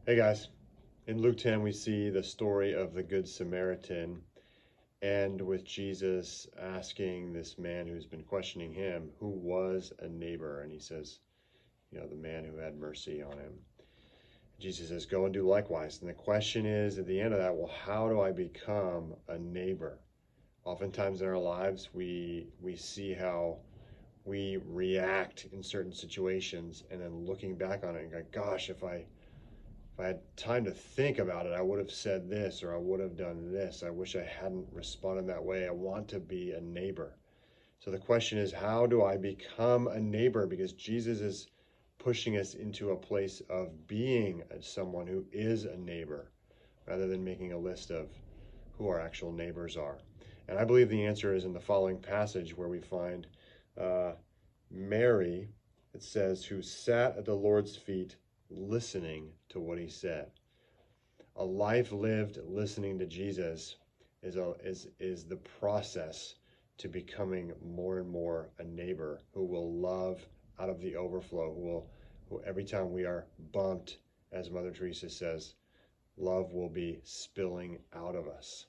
Hey guys, in Luke 10 we see the story of the Good Samaritan, and with Jesus asking this man who's been questioning him who was a neighbor, and he says, the man who had mercy on him. Jesus says, go and do likewise. And the question is at the end of that, well, how do I become a neighbor? Oftentimes in our lives we see how we react in certain situations, and then looking back on it and go, gosh, if I had time to think about it, I would have said this or I would have done this. I wish I hadn't responded that way. I want to be a neighbor. So the question is, how do I become a neighbor? Because Jesus is pushing us into a place of being someone who is a neighbor rather than making a list of who our actual neighbors are. And I believe the answer is in the following passage where we find Mary, it says, who sat at the Lord's feet listening to what he said. A life lived listening to Jesus is the process to becoming more and more a neighbor who will love out of the overflow, who every time we are bumped, as Mother Teresa says, love will be spilling out of us.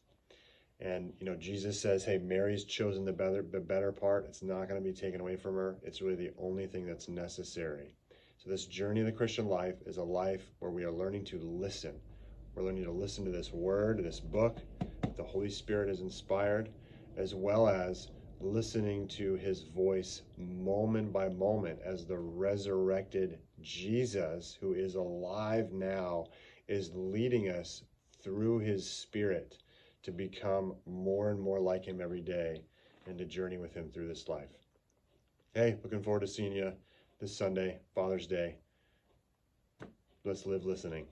And Jesus says, hey, Mary's chosen the better part. It's not going to be taken away from her. It's really the only thing that's necessary. So this journey of the Christian life is a life where we are learning to listen. We're learning to listen to this word, this book the Holy Spirit has inspired, as well as listening to his voice moment by moment as the resurrected Jesus, who is alive now, is leading us through his Spirit to become more and more like him every day and to journey with him through this life. Hey, looking forward to seeing you this Sunday, Father's Day. Let's live listening.